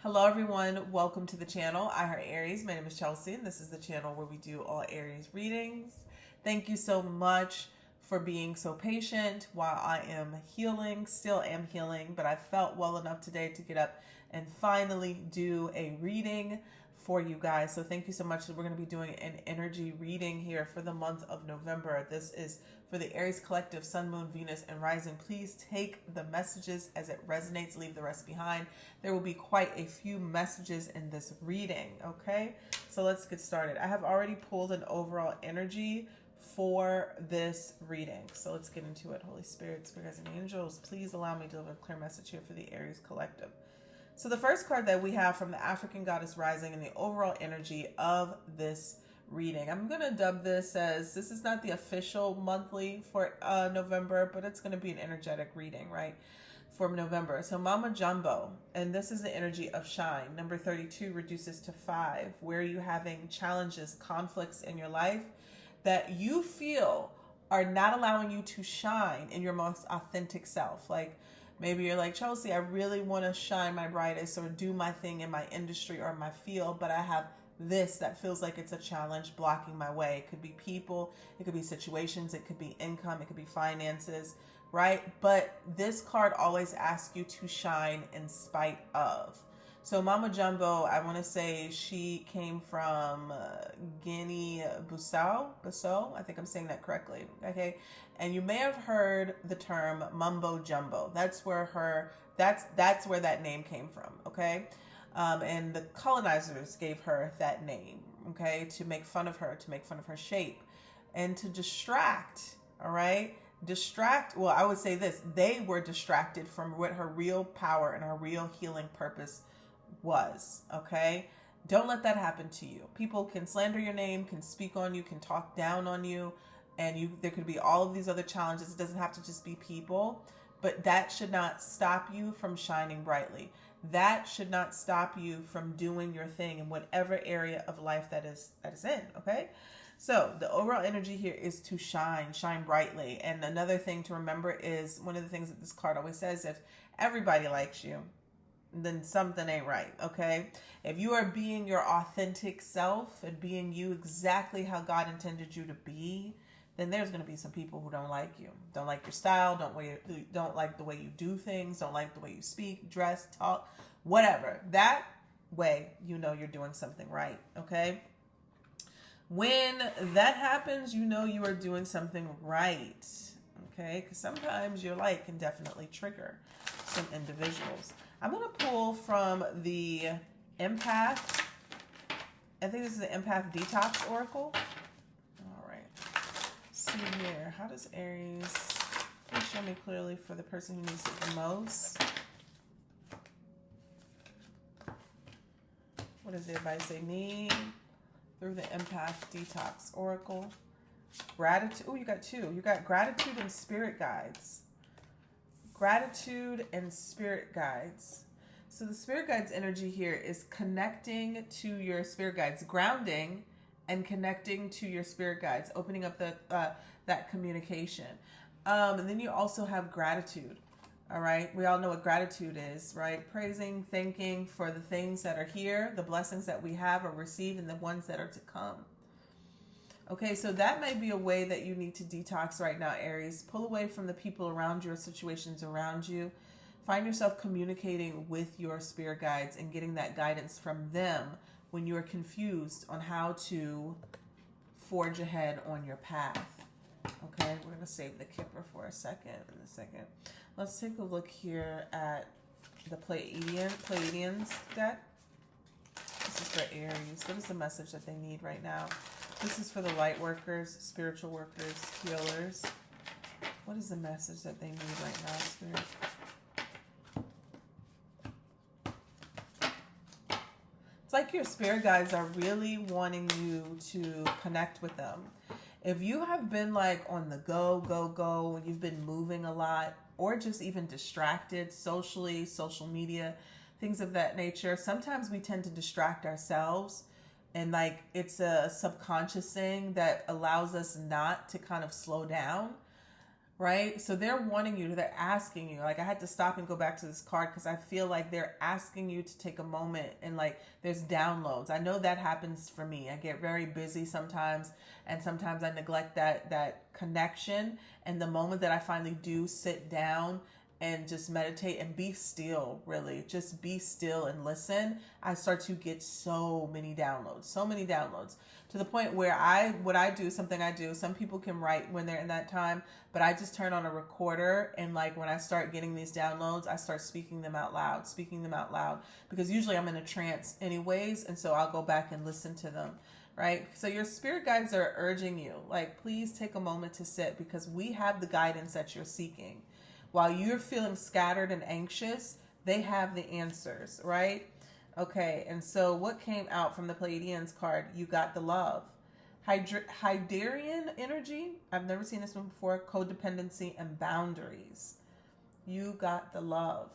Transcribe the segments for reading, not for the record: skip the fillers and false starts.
Hello everyone, welcome to the channel. I Heart Aries. My name is Chelsea and this is the channel where we do all Aries readings. Thank you so much for being so patient while I am healing, still am healing, but I felt well enough today to get up and finally do a reading for you guys. So thank you so much. We're going to be doing an energy reading here for the month of November. This is for the Aries collective, Sun, Moon, Venus, and Rising. Please take the messages as it resonates, leave the rest behind. There will be quite a few messages in this reading, okay? So let's get started. I have already pulled an overall energy for this reading. So let's get into it. Holy Spirit, Spirit guides, and angels, please allow me to deliver a clear message here for the Aries collective. So the first card that we have from the African Goddess Rising and the overall energy of this reading. I'm going to dub this as, this is not the official monthly for November, but it's going to be an energetic reading, right? For November. So Mama Jumbo, and this is the energy of shine. Number 32 reduces to 5. Where are you having challenges, conflicts in your life that you feel are not allowing you to shine in your most authentic self? Like, maybe you're like, Chelsea, I really want to shine my brightest or do my thing in my industry or my field, but I have this that feels like it's a challenge blocking my way. It could be people, it could be situations, it could be income, it could be finances, right? But this card always asks you to shine in spite of. So Mama Jumbo, I want to say she came from Guinea-Bissau. I think I'm saying that correctly. Okay. And you may have heard the term mumbo jumbo. That's where that's where that name came from. Okay. And the colonizers gave her that name, okay, to make fun of her, shape, and to distract, all right? Well, I would say this, they were distracted from what her real power and her real healing purpose was, okay? Don't let that happen to you. People can slander your name, can speak on you, can talk down on you, and there could be all of these other challenges. It doesn't have to just be people, but that should not stop you from shining brightly. That should not stop you from doing your thing in whatever area of life that is in, okay? So the overall energy here is to shine brightly. And another thing to remember is, one of the things that this card always says, if everybody likes you, then something ain't right, okay? If you are being your authentic self and being you exactly how God intended you to be, then there's going to be some people who don't like you, don't like your style, don't like the way you do things, don't like the way you speak, dress, talk, whatever. That way, you know you're doing something right, okay? When that happens, you know you are doing something right, okay? Because sometimes your light can definitely trigger some individuals. I'm going to pull from the Empath. I think this is the Empath Detox Oracle. See here, how does Aries, please show me clearly for the person who needs it the most? What does the advice they need through the Empath Detox Oracle? Gratitude. Oh, you got two. You got gratitude and spirit guides. Gratitude and spirit guides. So the spirit guides energy here is connecting to your spirit guides, grounding and connecting to your spirit guides, opening up that communication. And then you also have gratitude, all right? We all know what gratitude is, right? Praising, thanking for the things that are here, the blessings that we have or receive, and the ones that are to come. Okay, so that might be a way that you need to detox right now, Aries. Pull away from the people around you or situations around you. Find yourself communicating with your spirit guides and getting that guidance from them when you are confused on how to forge ahead on your path. Okay, we're going to save the Kipper for a second. Let's take a look here at the Pleiadians deck. This is for Aries. What is the message that they need right now? This is for the light workers, spiritual workers, healers. What is the message that they need right now, Spirit? It's like your spirit guides are really wanting you to connect with them. If you have been like on the go, and you've been moving a lot, or just even distracted socially, social media, things of that nature, sometimes we tend to distract ourselves, and like it's a subconscious thing that allows us not to kind of slow down, right? So they're wanting you, they're asking you. Like, I had to stop and go back to this card because I feel like they're asking you to take a moment, and like there's downloads. I know that happens for me. I get very busy sometimes, and sometimes I neglect that connection. And the moment that I finally do sit down and just meditate and be still, really just be still and listen, I start to get so many downloads to the point where what I do, something I do, some people can write when they're in that time, but I just turn on a recorder, and like when I start getting these downloads, I start speaking them out loud, because usually I'm in a trance anyways, and so I'll go back and listen to them. Right? So your spirit guides are urging you, like, please take a moment to sit, because we have the guidance that you're seeking. While you're feeling scattered and anxious, they have the answers, right? Okay, and so what came out from the Pleiadians card? You got the love. Hyderian energy. I've never seen this one before. Codependency and boundaries. You got the love.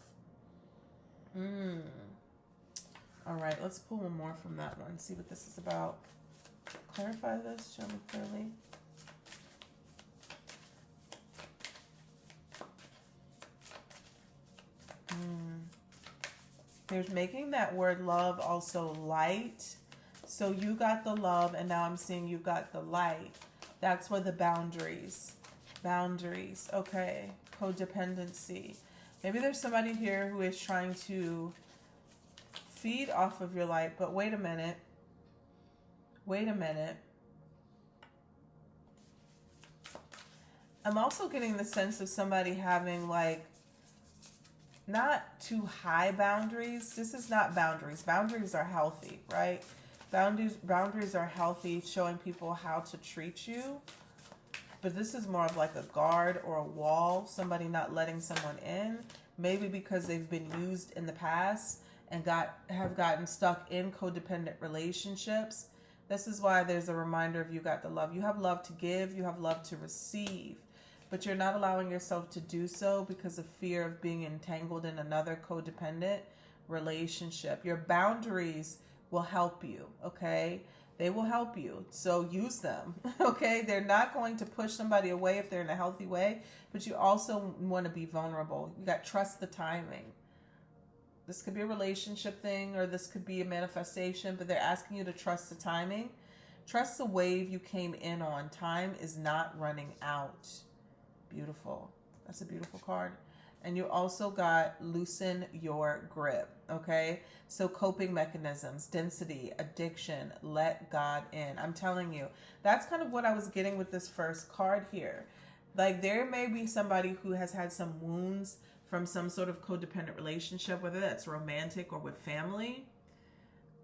All right, let's pull one more from that one. See what this is about. Clarify this. Show me clearly. There's making that word love also light. So you got the love, and now I'm seeing you got the light. That's where the boundaries. Okay. Codependency. Maybe there's somebody here who is trying to feed off of your light, but wait a minute. I'm also getting the sense of somebody having like not too high boundaries. This is not boundaries. Boundaries are healthy, right? Boundaries are healthy, showing people how to treat you. But this is more of like a guard or a wall, somebody not letting someone in, maybe because they've been used in the past and have gotten stuck in codependent relationships. This is why there's a reminder of you got the love. You have love to give, you have love to receive, but you're not allowing yourself to do so because of fear of being entangled in another codependent relationship. Your boundaries will help you, okay? They will help you, so use them, okay? They're not going to push somebody away if they're in a healthy way, but you also want to be vulnerable. You got to trust the timing. This could be a relationship thing, or this could be a manifestation, but they're asking you to trust the timing. Trust the wave you came in on. Time is not running out. Beautiful. That's a beautiful card. And you also got loosen your grip, okay? So coping mechanisms, density, addiction, let God in. I'm telling you, that's kind of what I was getting with this first card here. Like, there may be somebody who has had some wounds from some sort of codependent relationship, whether that's romantic or with family,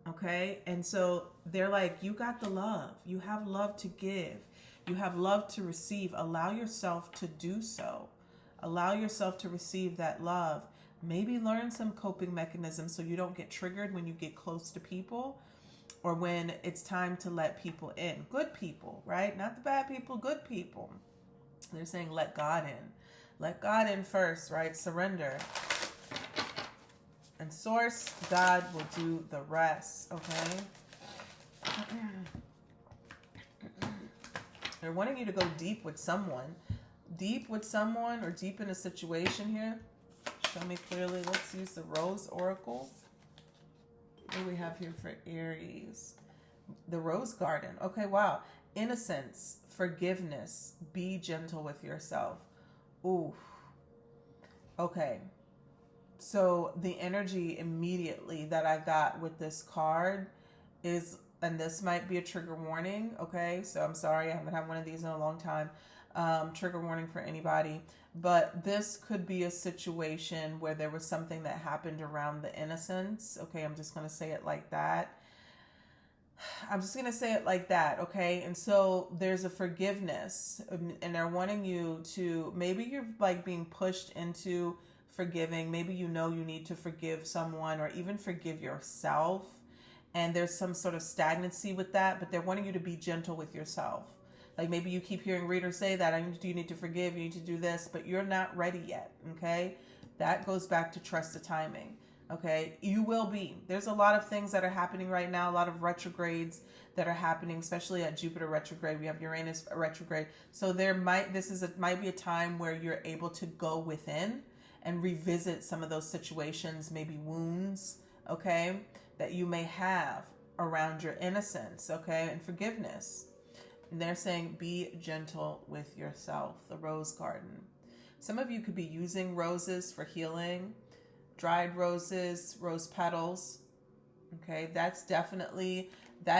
okay? And so they're like, you got the love. You have love to give. You have love to receive. Allow yourself to do so. Allow yourself to receive that love. Maybe learn some coping mechanisms so you don't get triggered when you get close to people, or when it's time to let people in. Good people, right? Not the bad people, good people. They're saying let God in. Let God in first, right? Surrender. And source, God will do the rest, okay? They're wanting you to go deep with someone. Deep with someone, or deep in a situation here. Show me clearly. Let's use the Rose Oracle. What do we have here for Aries? The Rose Garden. Okay, wow. Innocence, forgiveness, be gentle with yourself. Ooh. Okay. So the energy immediately that I got with this card is, and this might be a trigger warning, okay? So I'm sorry, I haven't had one of these in a long time. Trigger warning for anybody. But this could be a situation where there was something that happened around the innocence. Okay, I'm just going to say it like that. Okay? And so there's a forgiveness, and they're wanting you to, maybe you're like being pushed into forgiving. Maybe you know you need to forgive someone, or even forgive yourself. And there's some sort of stagnancy with that, but they're wanting you to be gentle with yourself. Like, maybe you keep hearing readers say that, you need to forgive, you need to do this, but you're not ready yet, okay? That goes back to trust the timing. Okay, you will be. There's a lot of things that are happening right now, a lot of retrogrades that are happening, especially at Jupiter retrograde. We have Uranus retrograde. So might be a time where you're able to go within and revisit some of those situations, maybe wounds, okay, that you may have around your innocence, okay, and forgiveness. And they're saying be gentle with yourself, the rose garden. Some of you could be using roses for healing, dried roses, rose petals. Okay, that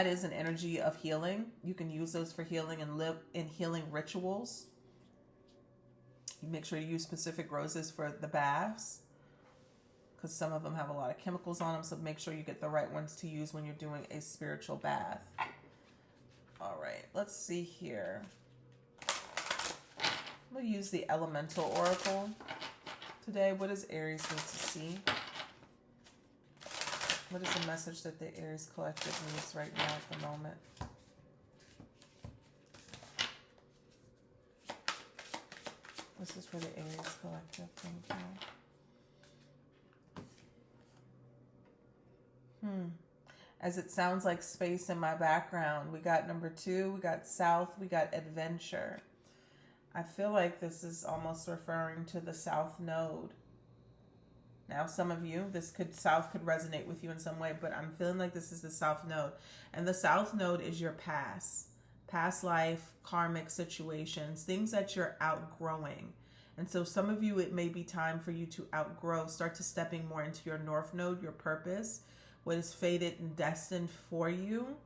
is an energy of healing. You can use those for healing and live in healing rituals. You make sure you use specific roses for the baths, because some of them have a lot of chemicals on them. So make sure you get the right ones to use when you're doing a spiritual bath. All right, let's see here. I'm going to use the Elemental Oracle today. What does Aries need to see? What is the message that the Aries Collective needs right now at the moment? This is for the Aries Collective. Thank you. As it sounds like space in my background, we got number 2, we got South, we got Adventure. I feel like this is almost referring to the South Node. Now, some of you, South could resonate with you in some way, but I'm feeling like this is the South Node. And the South Node is your past life, karmic situations, things that you're outgrowing. And so some of you, it may be time for you to start to stepping more into your North Node, your purpose, what is fated and destined for you,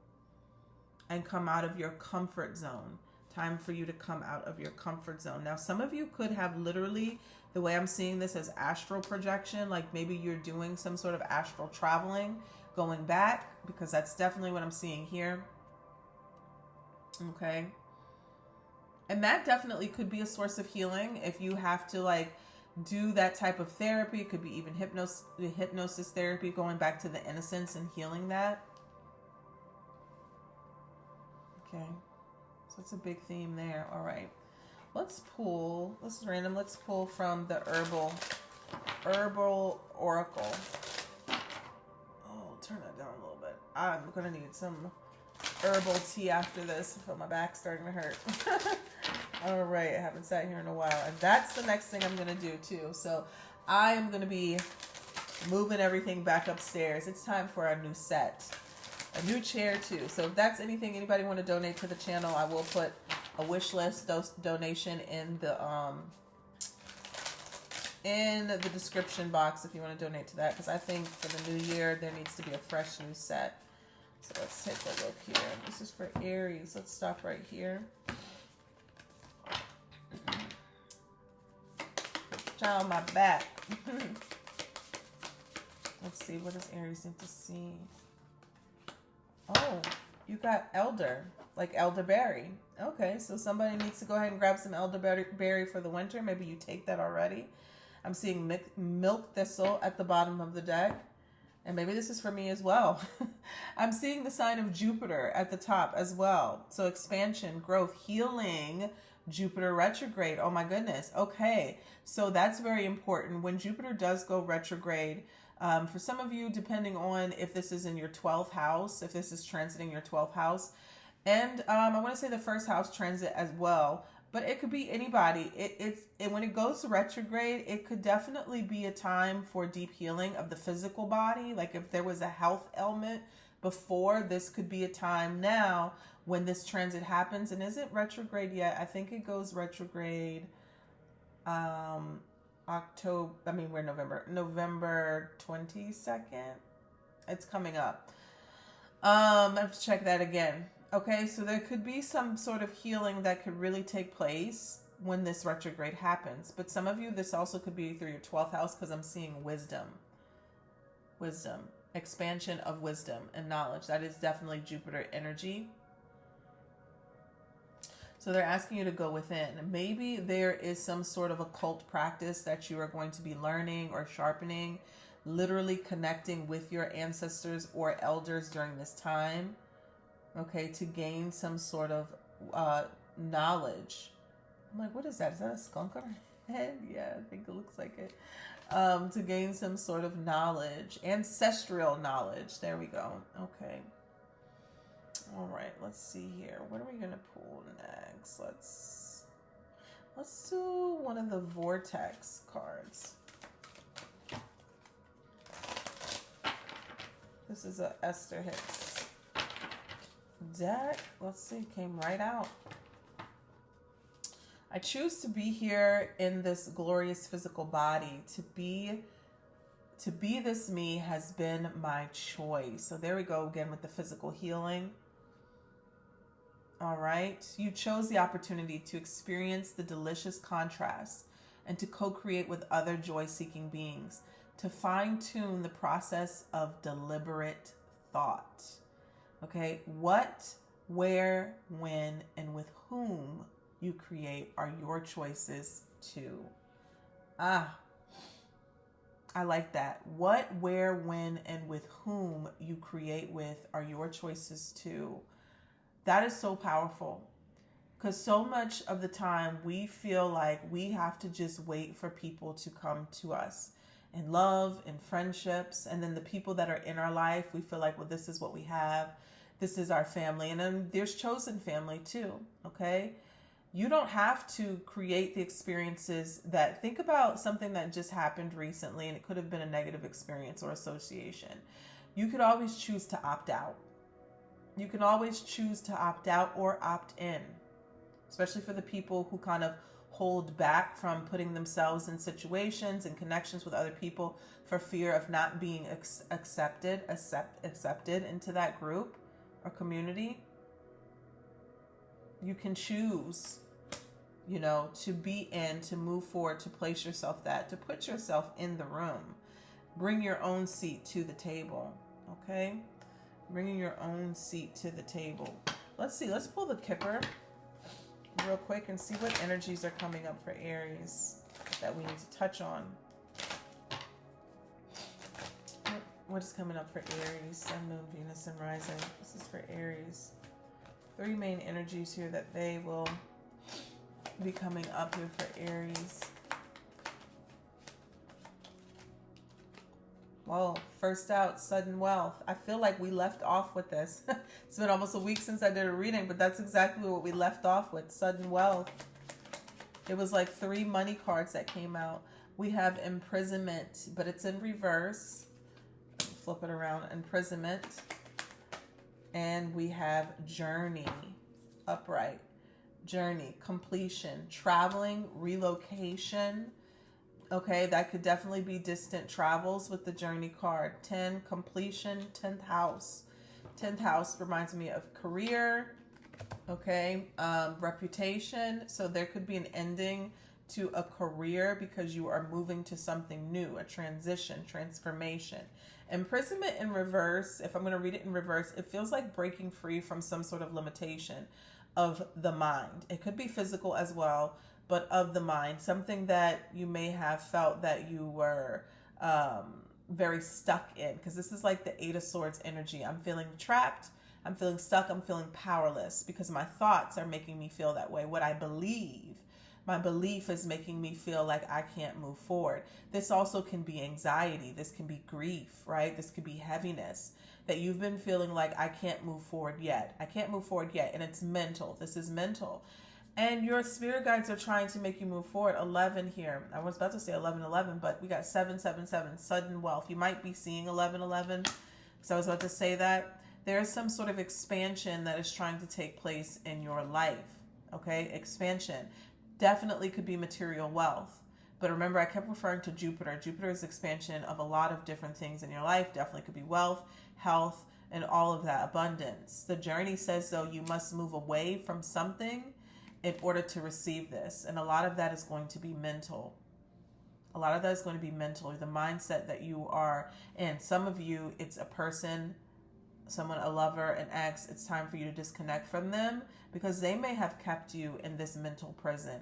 and come out of your comfort zone. Time for you to come out of your comfort zone. Now, some of you could have literally, the way I'm seeing this, as astral projection, like maybe you're doing some sort of astral traveling, going back, because that's definitely what I'm seeing here. Okay. And that definitely could be a source of healing if you have to do that type of therapy. It could be even hypnosis therapy, going back to the innocence and healing that. Okay. So it's a big theme there. All right. Let's pull from the Herbal Oracle. Oh, turn that down a little bit. I'm going to need some herbal tea after this. I feel my back starting to hurt. All right. I haven't sat here in a while. And that's the next thing I'm going to do too. So I am going to be moving everything back upstairs. It's time for our new set. A new chair too. So if that's anything anybody want to donate to the channel, I will put a wish list donation in the description box if you want to donate to that, because I think for the new year there needs to be a fresh new set. So let's take a look here. This is for Aries. Let's stop right here. Child on my back. Let's see, what does Aries need to see? Oh, you got elder, like elderberry. Okay, so somebody needs to go ahead and grab some elderberry for the winter. Maybe you take that already. I'm seeing milk thistle at the bottom of the deck. And maybe this is for me as well. I'm seeing the sign of Jupiter at the top as well. So expansion, growth, healing, Jupiter retrograde. Oh my goodness. Okay, so that's very important. When Jupiter does go retrograde, for some of you, depending on if this is in your 12th house, if this is transiting your 12th house, and I want to say the first house transit as well, but it could be anybody. When it goes to retrograde, it could definitely be a time for deep healing of the physical body. Like if there was a health ailment before, this could be a time now when this transit happens. And is it retrograde yet? I think it goes retrograde November 22nd. It's coming up. I have to check that again. Okay, so there could be some sort of healing that could really take place when this retrograde happens. But some of you, this also could be through your 12th house, because I'm seeing wisdom, expansion of wisdom and knowledge. That is definitely Jupiter energy. So they're asking you to go within. Maybe there is some sort of occult practice that you are going to be learning or sharpening, literally connecting with your ancestors or elders during this time. Okay, to gain some sort of knowledge. I'm like, what is that? Is that a skunk on her head? Yeah, I think it looks like it. to gain some sort of knowledge, ancestral knowledge. There we go. Okay. All right, let's see here. What are we going to pull next? Let's do one of the vortex cards. This is a Esther Hicks deck. Let's see, it came right out. I choose to be here in this glorious physical body. To be this me has been my choice. So there we go again with the physical healing. All right. You chose the opportunity to experience the delicious contrast and to co-create with other joy-seeking beings, to fine-tune the process of deliberate thought. Okay. What, where, when, and with whom you create are your choices too. I like that. What, where, when, and with whom you create with are your choices too. That is so powerful, because so much of the time we feel like we have to just wait for people to come to us in love, in friendships, and then the people that are in our life, we feel like, well, this is what we have. This is our family. And then there's chosen family too, okay? You don't have to create the experiences that, think about something that just happened recently and it could have been a negative experience or association. You could always choose to opt out. You can always choose to opt out or opt in, especially for the people who kind of hold back from putting themselves in situations and connections with other people for fear of not being accepted into that group or community. You can choose, to be in, to move forward, to place yourself to put yourself in the room. Bring your own seat to the table, okay? Bringing your own seat to the table. Let's see. Let's pull the Kipper real quick and see what energies are coming up for Aries that we need to touch on. What is coming up for Aries? Sun, Moon, Venus, and Rising. This is for Aries. 3 main energies here that they will be coming up here for Aries. Well, first out, sudden wealth. I feel like we left off with this. It's been almost a week since I did a reading, but that's exactly what we left off with, sudden wealth. It was like 3 money cards that came out. We have imprisonment, but it's in reverse. Flip it around, imprisonment. And we have journey, upright. Journey, completion, traveling, relocation. Okay, that could definitely be distant travels with the journey card. 10, completion, 10th house. 10th house reminds me of career, okay, reputation. So there could be an ending to a career because you are moving to something new, a transition, transformation. Imprisonment in reverse, if I'm going to read it in reverse, it feels like breaking free from some sort of limitation of the mind. It could be physical as well, but of the mind, something that you may have felt that you were very stuck in, because this is like the 8 of Swords energy. I'm feeling trapped, I'm feeling stuck, I'm feeling powerless because my thoughts are making me feel that way. What I believe, my belief is making me feel like I can't move forward. This also can be anxiety. This can be grief, right? This could be heaviness that you've been feeling like I can't move forward yet. I can't move forward yet. And it's mental. This is mental. And your spirit guides are trying to make you move forward. 11 here. I was about to say 11, but we got 777, sudden wealth. You might be seeing 11, because I was about to say that. There's some sort of expansion that is trying to take place in your life. Okay, expansion. Definitely could be material wealth. But remember, I kept referring to Jupiter. Jupiter is expansion of a lot of different things in your life. Definitely could be wealth, health, and all of that, abundance. The journey says, though, you must move away from something in order to receive this. And a lot of that is going to be mental. A lot of that is going to be mental, the mindset that you are in. Some of you, it's a person, someone, a lover, an ex. It's time for you to disconnect from them because they may have kept you in this mental prison.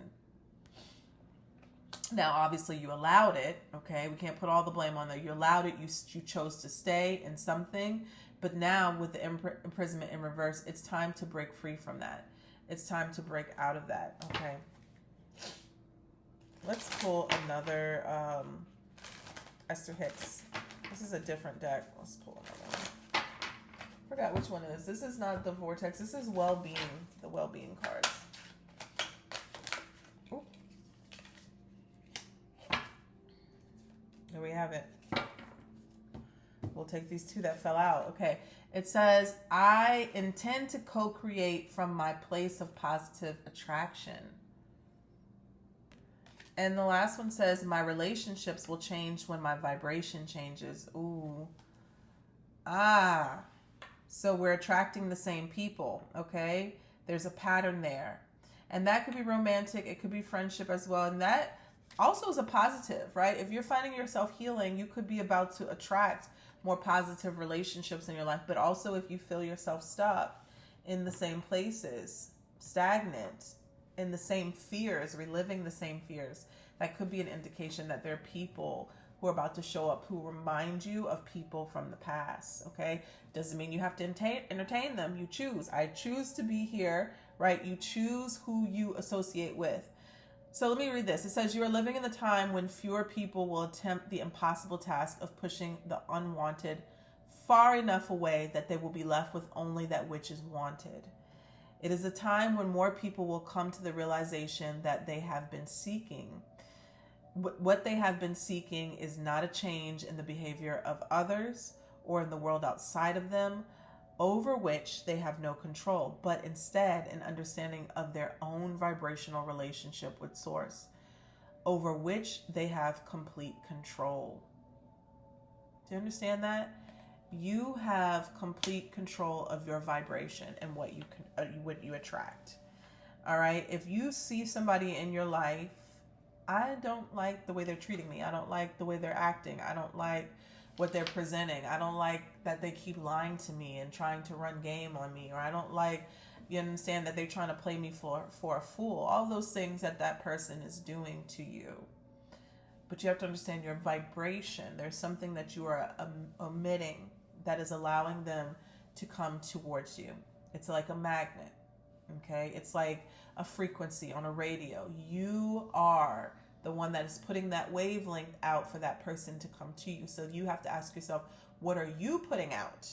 Now, obviously, you allowed it, okay? We can't put all the blame on there. You allowed it. You chose to stay in something. But now, with the imprisonment in reverse, it's time to break free from that. It's time to break out of that, okay? Let's pull another Esther Hicks. This is a different deck. Let's pull another one. Forgot which one it is. This is not the Vortex. This is Well-Being, the Well-Being cards. Ooh. There we have it. We'll take these two that fell out. Okay. It says, I intend to co-create from my place of positive attraction. And the last one says, my relationships will change when my vibration changes. Ooh. Ah. So we're attracting the same people, okay? There's a pattern there. And that could be romantic. It could be friendship as well. And that also is a positive, right? If you're finding yourself healing, you could be about to attract more positive relationships in your life. But also if you feel yourself stuck in the same places, stagnant, in the same fears, reliving the same fears, that could be an indication that there are people who are about to show up who remind you of people from the past, okay? Doesn't mean you have to entertain them. You choose. I choose to be here, right? You choose who you associate with. So let me read this. It says, you are living in the time when fewer people will attempt the impossible task of pushing the unwanted far enough away that they will be left with only that which is wanted. It is a time when more people will come to the realization that they have been seeking. What they have been seeking is not a change in the behavior of others or in the world outside of them, over which they have no control, but instead an understanding of their own vibrational relationship with Source, over which they have complete control. Do you understand that? You have complete control of your vibration and what you attract. All right. If you see somebody in your life, I don't like the way they're treating me. I don't like the way they're acting. I don't like what they're presenting. I don't like that they keep lying to me and trying to run game on me. Or I don't like, you understand, that they're trying to play me for a fool. All those things that person is doing to you. But you have to understand your vibration. There's something that you are omitting that is allowing them to come towards you. It's like a magnet, okay? It's like a frequency on a radio. You are the one that is putting that wavelength out for that person to come to you. So you have to ask yourself, what are you putting out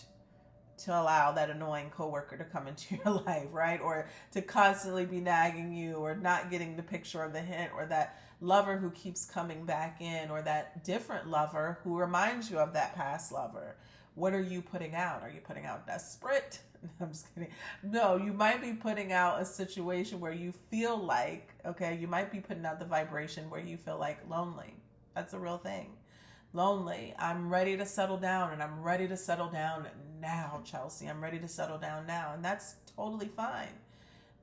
to allow that annoying coworker to come into your life, right? Or to constantly be nagging you, or not getting the picture or the hint, or that lover who keeps coming back in, or that different lover who reminds you of that past lover. What are you putting out? Are you putting out desperate? I'm just kidding. No, you might be putting out a situation where you feel like, okay, you might be putting out the vibration where you feel like lonely. That's a real thing. Lonely. I'm ready to settle down, and I'm ready to settle down now, Chelsea. I'm ready to settle down now. And that's totally fine.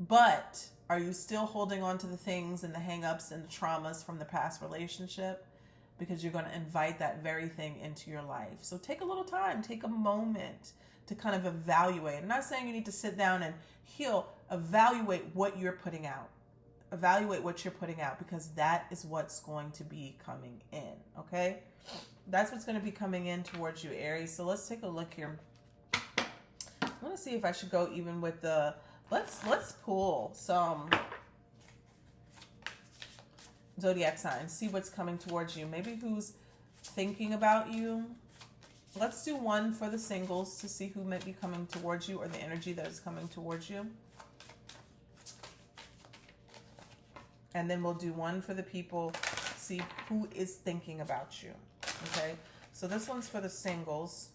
But are you still holding on to the things and the hang-ups and the traumas from the past relationship? Because you're going to invite that very thing into your life. So take a little time, take a moment to kind of evaluate. I'm not saying you need to sit down and heal. Evaluate what you're putting out. Evaluate what you're putting out, because that is what's going to be coming in, okay? That's what's going to be coming in towards you, Aries. So let's take a look here. I want to see if I should go even with the, let's pull some zodiac signs, see what's coming towards you. Maybe who's thinking about you. Let's do one for the singles to see who might be coming towards you, or the energy that is coming towards you. And then we'll do one for the people, see who is thinking about you. Okay, so this one's for the singles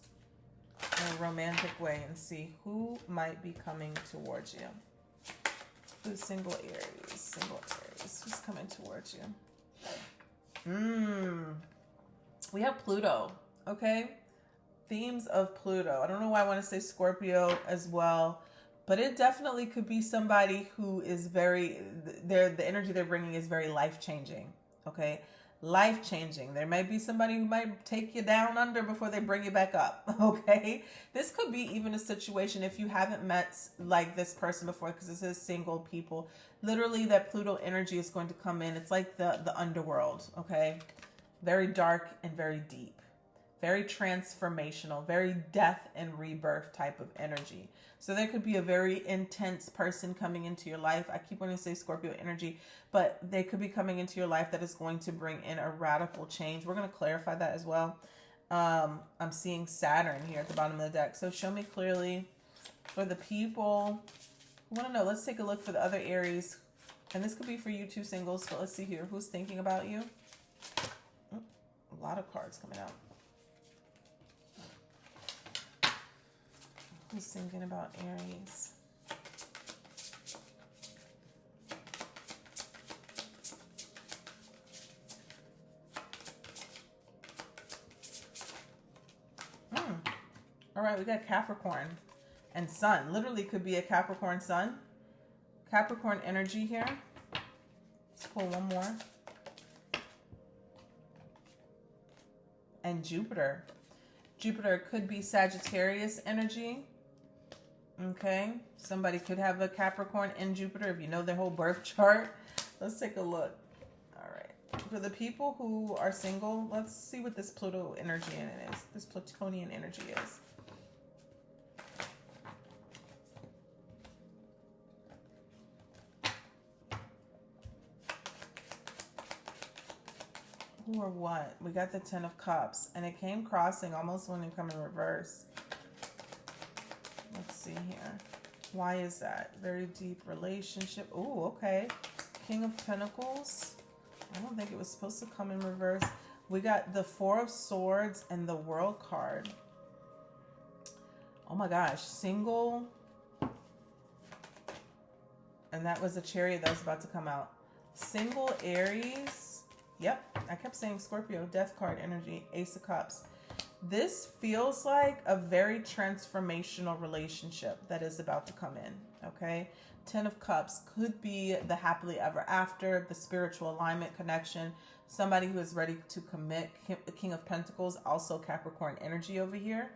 in a romantic way, and see who might be coming towards you. Who's single Aries? Single Aries. Who's coming towards you? We have Pluto. Okay. Themes of Pluto. I don't know why I want to say Scorpio as well, but it definitely could be somebody who is the energy they're bringing is very life-changing. Okay. Life-changing. There might be somebody who might take you down under before they bring you back up. Okay. This could be even a situation if you haven't met like this person before, because this is single people. Literally, that Pluto energy is going to come in. It's like the underworld. Okay. Very dark and very deep. very transformational, very death and rebirth type of energy. So there could be a very intense person coming into your life. I keep wanting to say Scorpio energy, but they could be coming into your life that is going to bring in a radical change. We're going to clarify that as well. I'm seeing Saturn here at the bottom of the deck. So show me clearly for the people who want to know. Let's take a look for the other Aries. And this could be for you two singles. But let's see here. Who's thinking about you? A lot of cards coming out. Who's thinking about Aries? All right, we got Capricorn and Sun. Literally could be a Capricorn Sun. Capricorn energy here. Let's pull one more. And Jupiter. Jupiter could be Sagittarius energy. Okay. Somebody could have a Capricorn in Jupiter if you know their whole birth chart. Let's take a look. All right. For the people who are single, let's see what this Pluto energy in it is. This Plutonian energy is. Who or what? We got the Ten of Cups, and it came crossing almost when it come in reverse. Let's see here. Why is that? Very deep relationship. Oh, okay. King of Pentacles. I don't think it was supposed to come in reverse. We got the Four of Swords and the World card. Oh my gosh. Single. And that was a Chariot that was about to come out. Single Aries. Yep, I kept saying Scorpio, Death card energy, Ace of Cups. This feels like a very transformational relationship that is about to come in, okay? Ten of Cups could be the happily ever after, the spiritual alignment connection, somebody who is ready to commit. King of Pentacles, also Capricorn energy over here,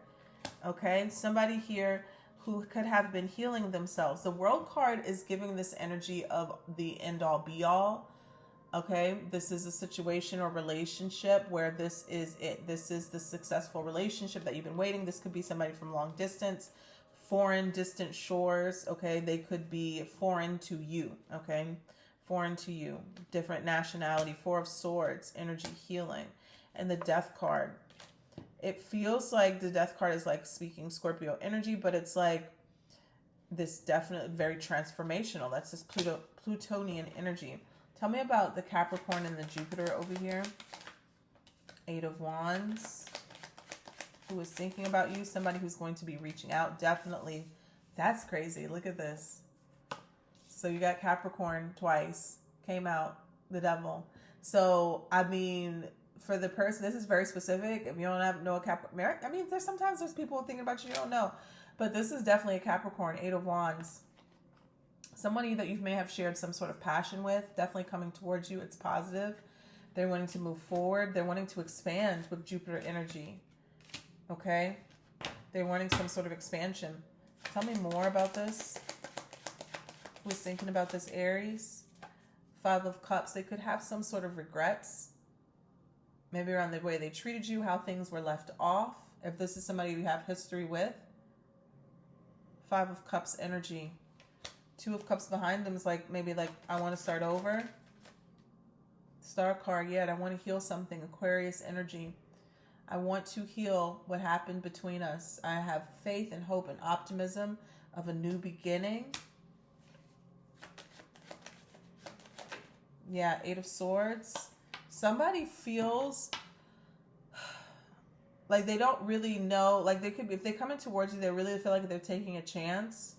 okay? Somebody here who could have been healing themselves. The World card is giving this energy of the end-all be-all. Okay, this is a situation or relationship where this is it. This is the successful relationship that you've been waiting. This could be somebody from long distance, foreign, distant shores. Okay, they could be foreign to you. Okay, foreign to you, different nationality. Four of Swords, energy healing, and the Death card. It feels like the Death card is like speaking Scorpio energy, but it's like this definitely very transformational. That's this Plutonian energy. Tell me about the Capricorn and the Jupiter over here. Eight of Wands. Who is thinking about you? Somebody who's going to be reaching out. Definitely. That's crazy. Look at this. So you got Capricorn twice. Came out. The Devil. So, I mean, for the person, this is very specific. If you don't know a Capricorn. I mean, sometimes there's people thinking about you don't know. But this is definitely a Capricorn. Eight of Wands. Somebody that you may have shared some sort of passion with, definitely coming towards you. It's positive. They're wanting to move forward. They're wanting to expand with Jupiter energy. Okay? They're wanting some sort of expansion. Tell me more about this. Who's thinking about this, Aries? Five of Cups. They could have some sort of regrets. Maybe around the way they treated you, how things were left off. If this is somebody you have history with. Five of Cups energy. Two of Cups behind them is like, maybe like, I want to start over. Star card, yeah, I want to heal something. Aquarius energy. I want to heal what happened between us. I have faith and hope and optimism of a new beginning. Yeah, Eight of Swords. Somebody feels like they don't really know, like they could be, if they come in towards you, they really feel like they're taking a chance.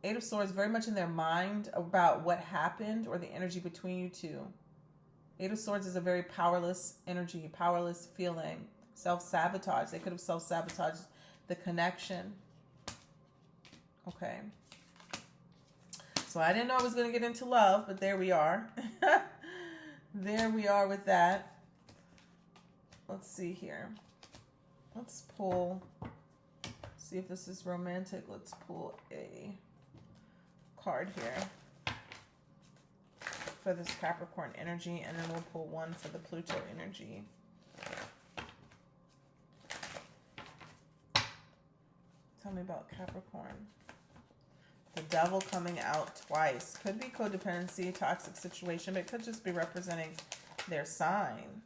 Eight of Swords, very much in their mind about what happened or the energy between you two. Eight of Swords is a very powerless energy, powerless feeling. Self-sabotage. They could have self-sabotaged the connection. Okay. So I didn't know I was going to get into love, but there we are. There we are with that. Let's see here. Let's pull, see if this is romantic. Let's pull a card here for this Capricorn energy, and then we'll pull one for the Pluto energy. Tell me about Capricorn. The devil coming out twice. Could be codependency, toxic situation, but it could just be representing their sign.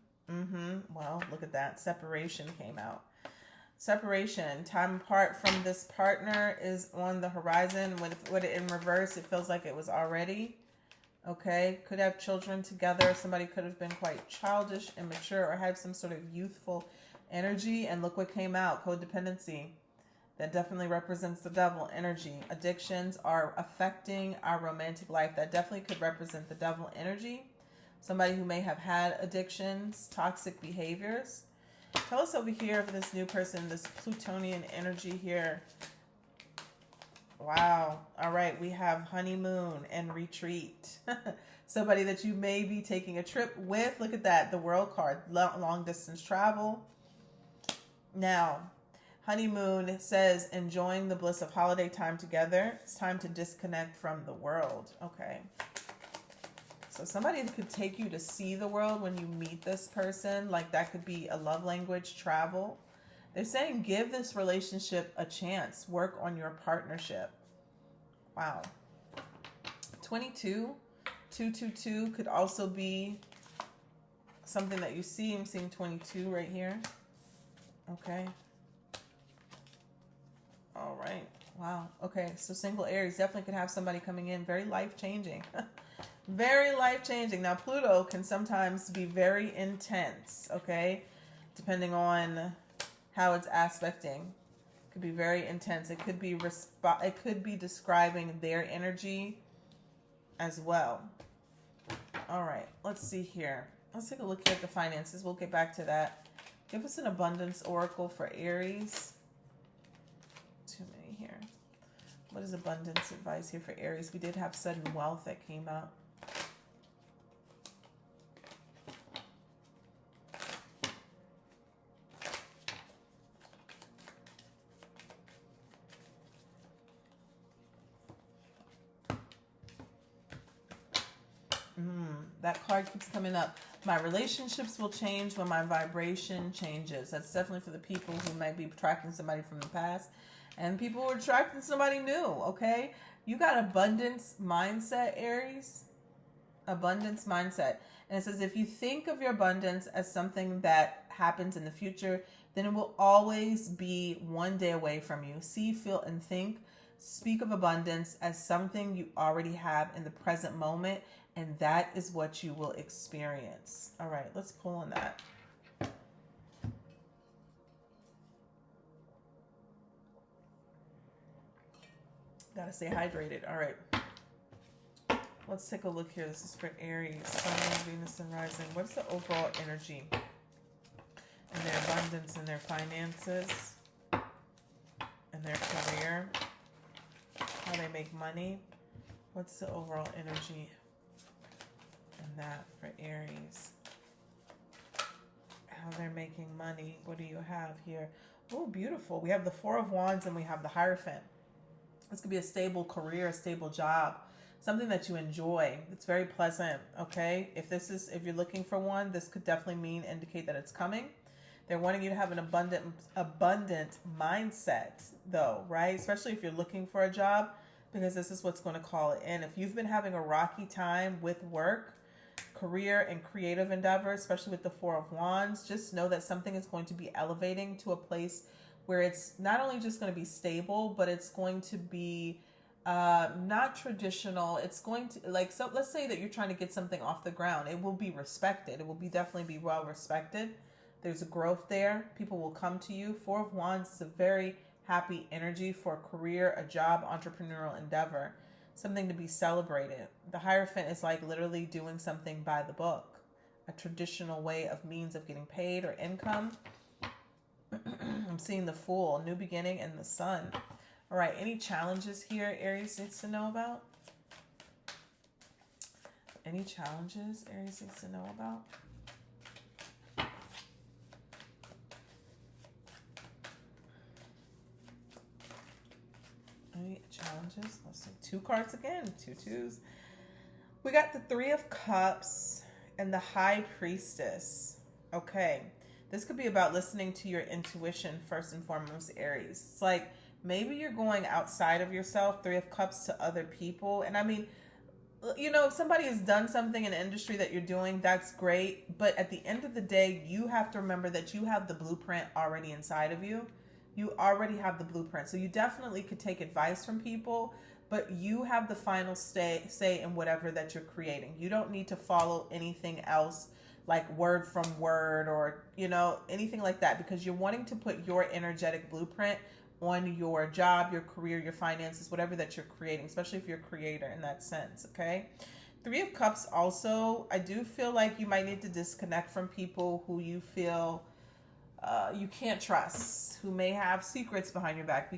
Well, look at that. Separation came out. Separation. Time apart from this partner is on the horizon. With it in reverse, it feels like it was already. Okay. Could have children together. Somebody could have been quite childish, immature, or had some sort of youthful energy. And look what came out. Codependency. That definitely represents the devil energy. Addictions are affecting our romantic life. That definitely could represent the devil energy. Somebody who may have had addictions, toxic behaviors. Tell us over here for this new person, this Plutonian energy here. Wow. All right. We have honeymoon and retreat. Somebody that you may be taking a trip with. Look at that. The world card. Long distance travel. Now, honeymoon says enjoying the bliss of holiday time together. It's time to disconnect from the world. Okay. So somebody could take you to see the world when you meet this person. Like that could be a love language, travel. They're saying give this relationship a chance. Work on your partnership. Wow. 22, 222 could also be something that you see. I'm seeing 22 right here. Okay. All right. Wow. Okay. So single Aries definitely could have somebody coming in very life-changing. Very life-changing. Now, Pluto can sometimes be very intense, okay? Depending on how it's aspecting. It could be very intense. It could be describing their energy as well. All right. Let's see here. Let's take a look here at the finances. We'll get back to that. Give us an abundance oracle for Aries. Too many here. What is abundance advice here for Aries? We did have sudden wealth that came out. That card keeps coming up. My relationships will change when my vibration changes. That's definitely for the people who might be attracting somebody from the past. And people who are attracting somebody new, okay? You got abundance mindset, Aries. Abundance mindset. And it says if you think of your abundance as something that happens in the future, then it will always be one day away from you. See, feel, and think. Speak of abundance as something you already have in the present moment, and that is what you will experience. All right, let's pull on that. Gotta stay hydrated. All right. Let's take a look here. This is for Aries, Sun, Venus, and Rising. What's the overall energy and their abundance and their finances and their career? How they make money? What's the overall energy and that for Aries? How they're making money. What do you have here? Oh, beautiful. We have the Four of Wands and we have the Hierophant. This could be a stable career, a stable job, something that you enjoy. It's very pleasant, okay? If you're looking for one, this could definitely indicate that it's coming. They're wanting you to have an abundant mindset, though, right? Especially if you're looking for a job, because this is what's going to call it in. If you've been having a rocky time with work, career, and creative endeavors, especially with the Four of Wands, just know that something is going to be elevating to a place where it's not only just going to be stable, but it's going to be not traditional. It's going to, so let's say that you're trying to get something off the ground. It will be respected. It will definitely be well respected. There's a growth there. People will come to you. Four of Wands is a very happy energy for a career, a job, entrepreneurial endeavor, something to be celebrated. The Hierophant is like literally doing something by the book, a traditional way of means of getting paid or income. I'm seeing the Fool, new beginning, and the Sun. All right, any challenges here Aries needs to know about? Any challenges Aries needs to know about? Any challenges? Let's see. 2 cards again. 2 twos. We got the Three of Cups and the High Priestess. Okay. This could be about listening to your intuition first and foremost, Aries. It's like maybe you're going outside of yourself. Three of Cups to other people. And I mean, you know, if somebody has done something in the industry that you're doing, that's great. But at the end of the day, you have to remember that you have the blueprint already inside of you. You already have the blueprint. So you definitely could take advice from people, but you have the final say in whatever that you're creating. You don't need to follow anything else like word from word or, you know, anything like that, because you're wanting to put your energetic blueprint on your job, your career, your finances, whatever that you're creating, especially if you're a creator in that sense, okay? Three of Cups also, I do feel like you might need to disconnect from people who you feel you can't trust, who may have secrets behind your back.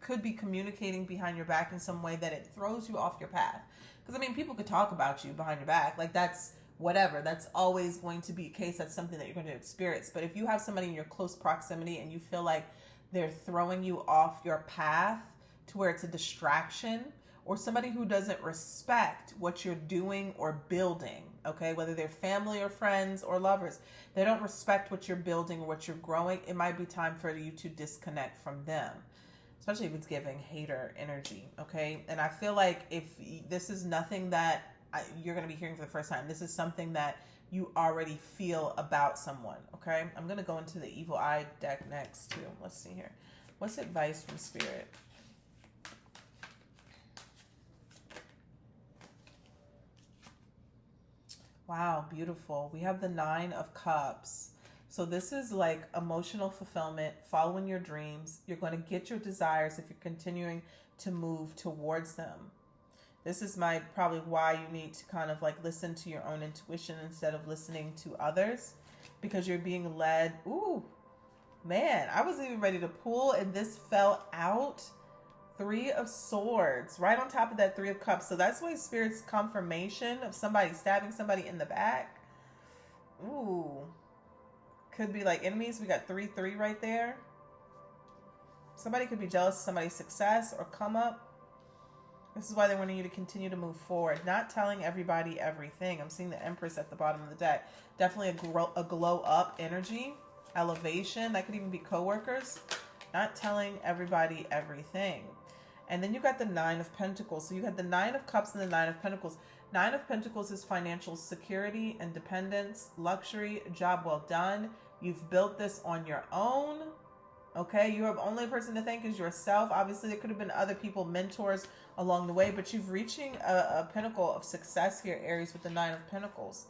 Could be communicating behind your back in some way that it throws you off your path. Because, I mean, people could talk about you behind your back. Like, that's whatever. That's always going to be a case. That's something that you're going to experience. But if you have somebody in your close proximity and you feel like they're throwing you off your path to where it's a distraction, or somebody who doesn't respect what you're doing or building, okay, whether they're family or friends or lovers, they don't respect what you're building or what you're growing, it might be time for you to disconnect from them, especially if it's giving hater energy, okay? And I feel like if this is nothing that you're going to be hearing for the first time, this is something that you already feel about someone, okay? I'm going to go into the Evil Eye deck next too. Let's see here. What's advice from Spirit? Wow, beautiful. We have the Nine of Cups. So this is like emotional fulfillment, following your dreams. You're going to get your desires if you're continuing to move towards them. This is probably why you need to kind of like listen to your own intuition instead of listening to others, because you're being led. Ooh, man, I wasn't even ready to pull and this fell out. Three of Swords, right on top of that Three of Cups. So that's why Spirit's confirmation of somebody stabbing somebody in the back. Ooh. Could be like enemies. We got 3-3 right there. Somebody could be jealous of somebody's success or come up. This is why they want you to continue to move forward. Not telling everybody everything. I'm seeing the Empress at the bottom of the deck. Definitely a glow up energy. Elevation. That could even be coworkers. Not telling everybody everything. And then you got the Nine of Pentacles. So you got the Nine of Cups and the Nine of Pentacles. Nine of Pentacles is financial security, independence, luxury, job well done. You've built this on your own. Okay, you're the only person to thank is yourself. Obviously, there could have been other people, mentors along the way, but you've reaching a pinnacle of success here, Aries, with the Nine of Pentacles.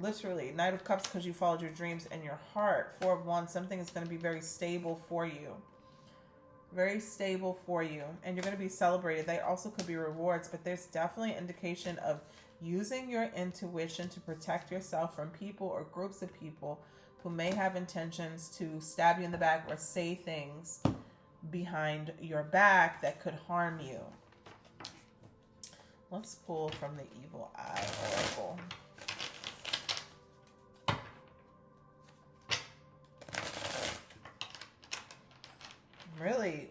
Literally, Knight of Cups because you followed your dreams and your heart. Four of Wands, something is going to be very stable for you. Very stable for you. And you're going to be celebrated. They also could be rewards, but there's definitely an indication of using your intuition to protect yourself from people or groups of people who may have intentions to stab you in the back or say things behind your back that could harm you. Let's pull from the Evil Eye Oracle. Really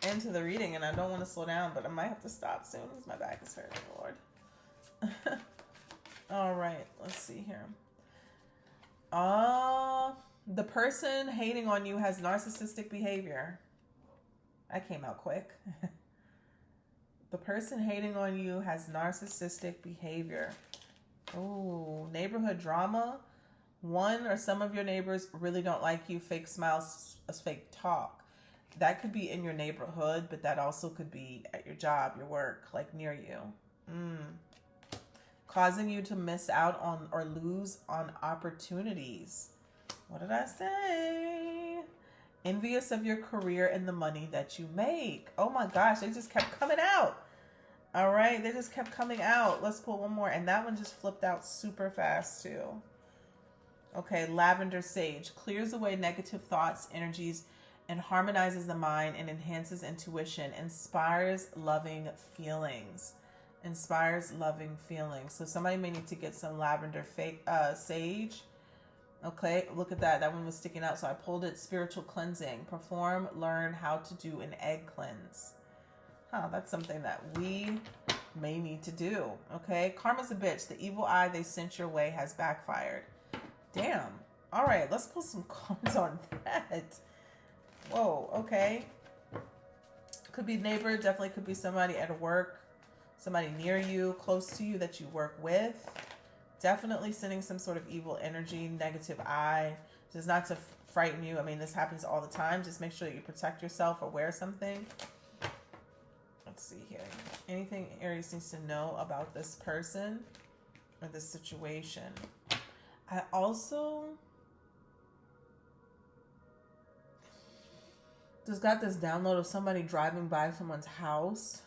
into the reading and I don't want to slow down, but I might have to stop soon because my back is hurting, Lord. All right, let's see here. The person hating on you has narcissistic behavior. That came out quick. The person hating on you has narcissistic behavior. Oh, neighborhood drama. One or some of your neighbors really don't like you. Fake smiles, fake talk. That could be in your neighborhood, but that also could be at your job, your work, like near you. Causing you to miss out on or lose on opportunities. What did I say? Envious of your career and the money that you make. Oh my gosh, they just kept coming out. All right, they just kept coming out. Let's pull one more. And that one just flipped out super fast too. Okay, Lavender Sage. Clears away negative thoughts, energies, and harmonizes the mind and enhances intuition. Inspires loving feelings. Inspires loving feelings. So somebody may need to get some lavender sage. Okay, look at that. That one was sticking out, so I pulled it. Spiritual cleansing. Perform, learn how to do an egg cleanse. That's something that we may need to do. Okay, karma's a bitch. The evil eye they sent your way has backfired. Damn. All right, let's pull some cards on that. Whoa, okay. Could be neighbor, definitely could be somebody at work, somebody near you, close to you that you work with. Definitely sending some sort of evil energy, negative eye. Just not to frighten you. I mean, this happens all the time. Just make sure that you protect yourself or wear something. Let's see here. Anything Aries needs to know about this person or this situation. I also just got this download of somebody driving by someone's house.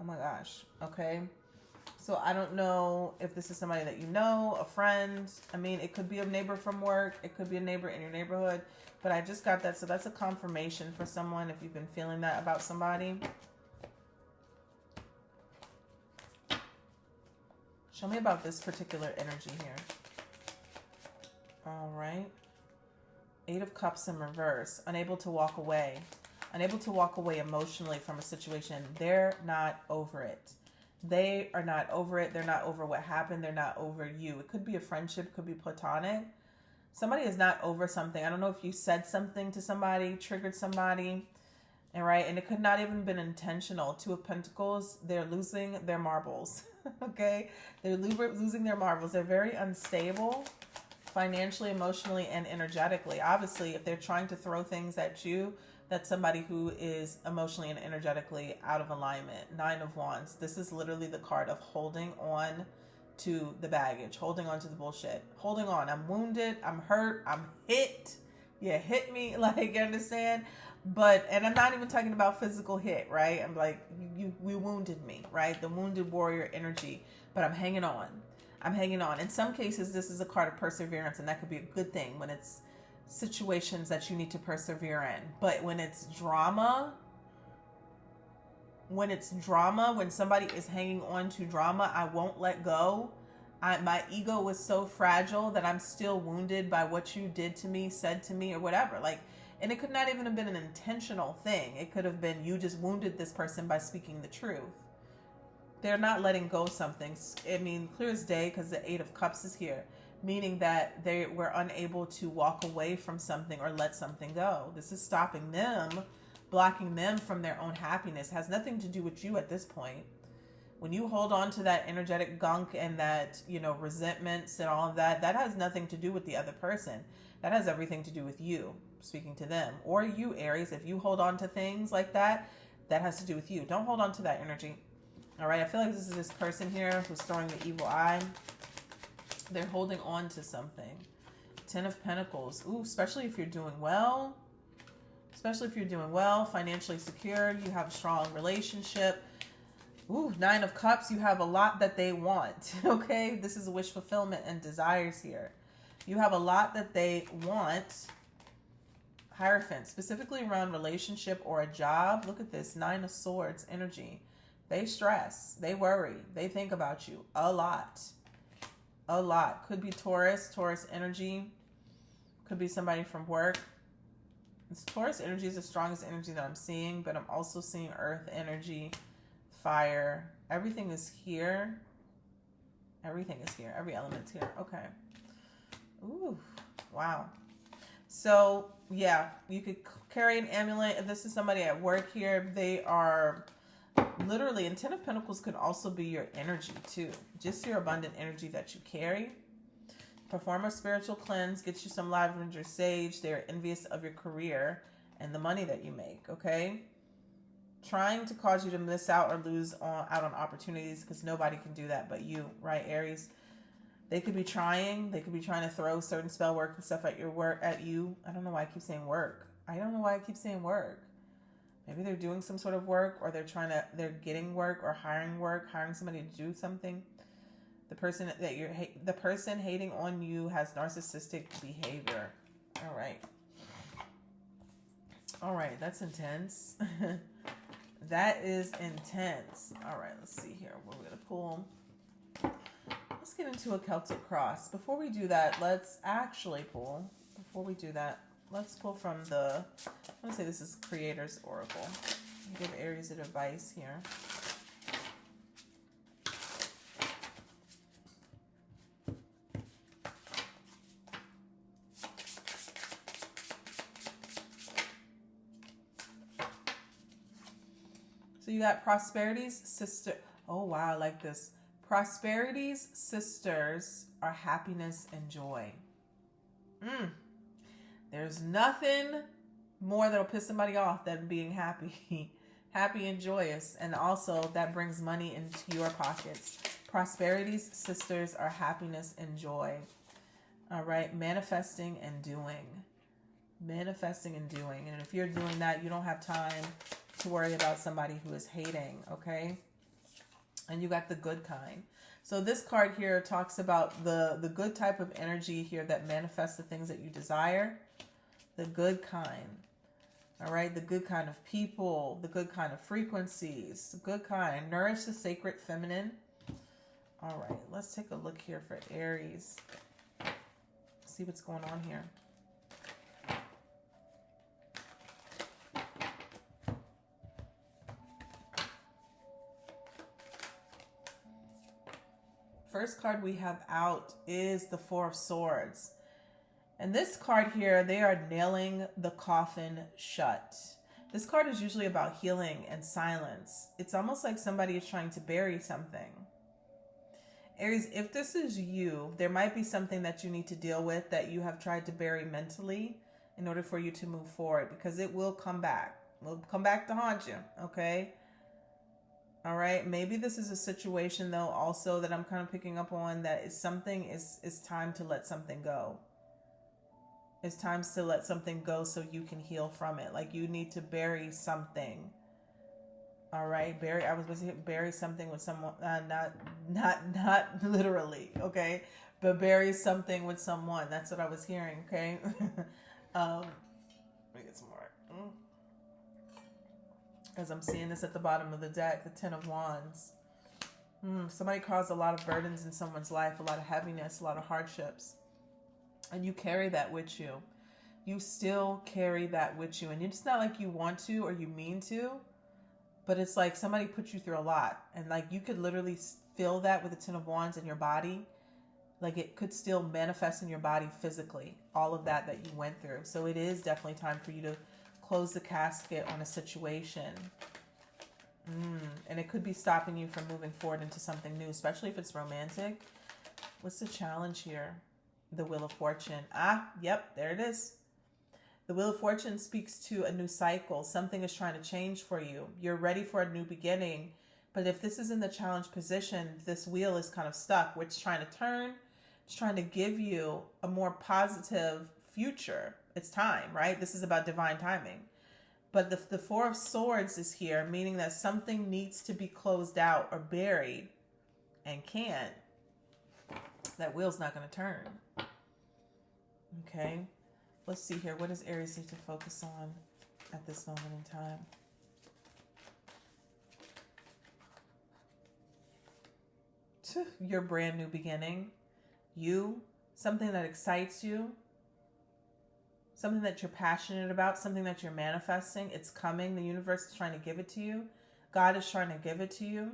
Oh my gosh. Okay. So I don't know if this is somebody that you know, a friend. I mean, it could be a neighbor from work. It could be a neighbor in your neighborhood. But I just got that. So that's a confirmation for someone if you've been feeling that about somebody. Show me about this particular energy here. All right. 8 of Cups in reverse. Unable to walk away. Unable to walk away emotionally from a situation. They're not over it. They are not over it. They're not over what happened. They're not over you. It could be a friendship. Could be platonic. Somebody is not over something. I don't know if you said something to somebody, triggered somebody. And right. And it could not even been intentional. 2 of Pentacles. They're losing their marbles. Okay. They're losing their marbles. They're very unstable. Financially, emotionally, and energetically. Obviously, if they're trying to throw things at you, that's somebody who is emotionally and energetically out of alignment. 9 of Wands. This is literally the card of holding on to the baggage, holding on to the bullshit, holding on. I'm wounded. I'm hurt. I'm hit. Yeah, hit me. Like, you understand? But, and I'm not even talking about physical hit, right? I'm like, you wounded me, right? The wounded warrior energy. But I'm hanging on. I'm hanging on. In some cases, this is a card of perseverance, and that could be a good thing when it's situations that you need to persevere in. But when it's drama, when somebody is hanging on to drama, I won't let go. My ego was so fragile that I'm still wounded by what you did to me, said to me, or whatever. Like, and it could not even have been an intentional thing. It could have been you just wounded this person by speaking the truth. They're not letting go of something. I mean, clear as day, because the 8 of Cups is here, meaning that they were unable to walk away from something or let something go. This is stopping them, blocking them from their own happiness. It has nothing to do with you at this point. When you hold on to that energetic gunk and that, resentments and all of that, that has nothing to do with the other person. That has everything to do with you, speaking to them. Or you, Aries, if you hold on to things like that, that has to do with you. Don't hold on to that energy. All right, I feel like this is this person here who's throwing the evil eye. They're holding on to something. 10 of Pentacles. Ooh, especially if you're doing well. Especially if you're doing well, financially secure, you have a strong relationship. Ooh, 9 of Cups, you have a lot that they want, okay? This is a wish fulfillment and desires here. You have a lot that they want. Hierophant, specifically around relationship or a job. Look at this, 9 of Swords energy. They stress, they worry, they think about you a lot. A lot. Could be Taurus energy. Could be somebody from work. This Taurus energy is the strongest energy that I'm seeing, but I'm also seeing earth energy, fire. Everything is here. Everything is here. Every element's here. Okay. Ooh, wow. So, yeah, you could carry an amulet. If this is somebody at work here, they are literally, and 10 of Pentacles could also be your energy too. Just your abundant energy that you carry. Perform a spiritual cleanse. Get you some lavender sage. They're envious of your career and the money that you make, okay? Trying to cause you to miss out or lose out on opportunities, because nobody can do that but you, right, Aries? They could be trying. They could be trying to throw certain spell work and stuff at your work, at you. I don't know why I keep saying work. I don't know why I keep saying work. Maybe they're doing some sort of work, or they're getting work or hiring somebody to do something. The person hating on you has narcissistic behavior. All right, that's intense. That is intense. All right, let's see here. What we're going to pull. Let's get into a Celtic cross. Before we do that, let's actually pull. Before we do that, let's pull from the, I'm going to say this is Creator's Oracle. Give Aries advice here. So you got Prosperity's sister. Oh, wow, I like this. Prosperity's sisters are happiness and joy. There's nothing more that'll piss somebody off than being happy. Happy and joyous. And also that brings money into your pockets. Prosperity's sisters are happiness and joy. All right. Manifesting and doing. Manifesting and doing. And if you're doing that, you don't have time to worry about somebody who is hating. Okay. And you got the good kind. So this card here talks about the good type of energy here that manifests the things that you desire. The good kind. All right. The good kind of people. The good kind of frequencies. The good kind. Nourish the sacred feminine. All right. Let's take a look here for Aries. See what's going on here. First card we have out is the Four of Swords. And this card here, they are nailing the coffin shut. This card is usually about healing and silence. It's almost like somebody is trying to bury something. Aries, if this is you, there might be something that you need to deal with that you have tried to bury mentally in order for you to move forward, because it will come back. It will come back to haunt you, okay? All right. Maybe this is a situation, though, also that I'm kind of picking up on, that is something is time to let something go. It's time to let something go so you can heal from it. Like you need to bury something. All right. I was supposed to bury something with someone, not literally. Okay. But bury something with someone. That's what I was hearing. Okay. Let me get some more. As I'm seeing this at the bottom of the deck, the Ten of Wands. Somebody caused a lot of burdens in someone's life, a lot of heaviness, a lot of hardships. And you carry that with you. You still carry that with you. And it's not like you want to or you mean to, but it's like somebody put you through a lot. And like you could literally feel that with the Ten of Wands in your body. Like it could still manifest in your body physically, all of that you went through. So it is definitely time for you to close the casket on a situation. And it could be stopping you from moving forward into something new, especially if it's romantic. What's the challenge here? The Wheel of Fortune. Yep, there it is. The Wheel of Fortune speaks to a new cycle. Something is trying to change for you. You're ready for a new beginning. But if this is in the challenge position, this wheel is kind of stuck, which is trying to turn. It's trying to give you a more positive future. It's time, right? This is about divine timing. But the Four of Swords is here, meaning that something needs to be closed out or buried and can't. That wheel's not going to turn. Okay. Let's see here. What does Aries need to focus on at this moment in time? Your brand new beginning. You. Something that excites you. Something that you're passionate about, something that you're manifesting. It's coming. The universe is trying to give it to you. God is trying to give it to you.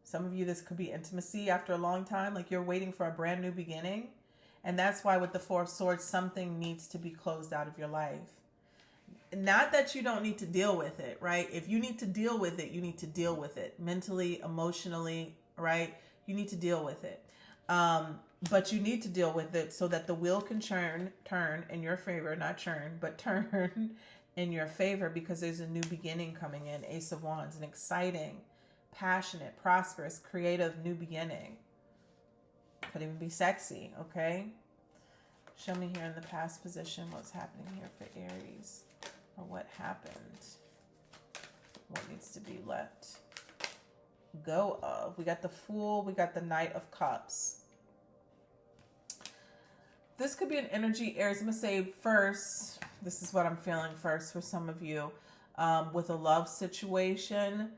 Some of you, this could be intimacy after a long time. Like you're waiting for a brand new beginning. And that's why with the Four of Swords, something needs to be closed out of your life. Not that you don't need to deal with it, right? If you need to deal with it, you need to deal with it. Mentally, emotionally, right? You need to deal with it. But you need to deal with it so that the wheel can turn in your favor, not churn, but turn in your favor, because there's a new beginning coming in. Ace of Wands, an exciting, passionate, prosperous, creative new beginning. Could even be sexy, okay? Show me here in the past position what's happening here for Aries, or what happened. What needs to be let go of. We got the Fool, we got the Knight of Cups. This could be an energy, Aries. I'm going to say first, this is what I'm feeling first for some of you. With a love situation,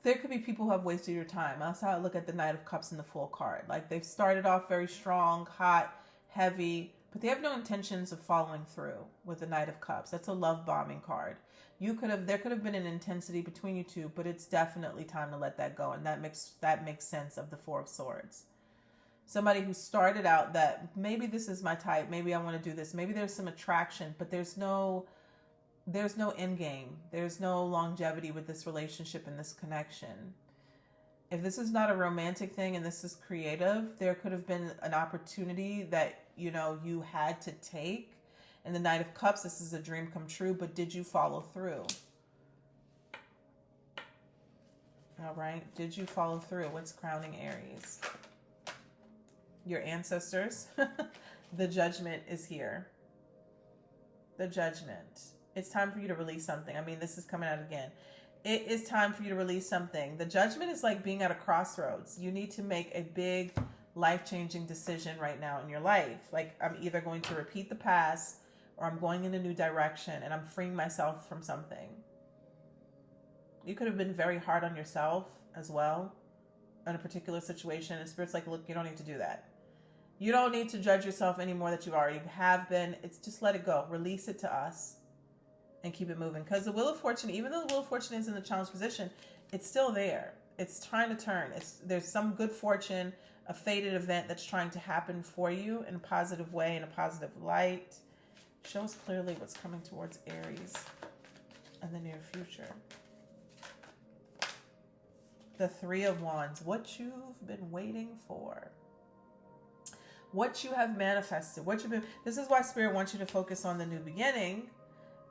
there could be people who have wasted your time. That's how I look at the Knight of Cups and the Fool card. Like they've started off very strong, hot, heavy, but they have no intentions of following through with the Knight of Cups. That's a love bombing card. There could have been an intensity between you two, but it's definitely time to let that go. And that makes sense of the Four of Swords. Somebody who started out that maybe this is my type, maybe I want to do this, maybe there's some attraction, but there's no there's no end game. There's no longevity with this relationship and this connection. If this is not a romantic thing and this is creative, there could have been an opportunity that, you had to take. In the Knight of Cups, this is a dream come true, but did you follow through? All right. Did you follow through? What's crowning Aries? Your ancestors. The Judgment is here. The Judgment. It's time for you to release something. I mean, this is coming out again. It is time for you to release something. The Judgment is like being at a crossroads. You need to make a big life-changing decision right now in your life. Like, I'm either going to repeat the past or I'm going in a new direction and I'm freeing myself from something. You could have been very hard on yourself as well in a particular situation. And Spirit's like, look, you don't need to do that. You don't need to judge yourself anymore that you already have been. It's just let it go. Release it to us and keep it moving. Because the Wheel of Fortune, even though the Wheel of Fortune is in the challenge position, it's still there. It's trying to turn. There's some good fortune, a fated event that's trying to happen for you in a positive way, in a positive light. Show us clearly what's coming towards Aries in the near future. The Three of Wands, what you've been waiting for. What you have manifested. This is why Spirit wants you to focus on the new beginning,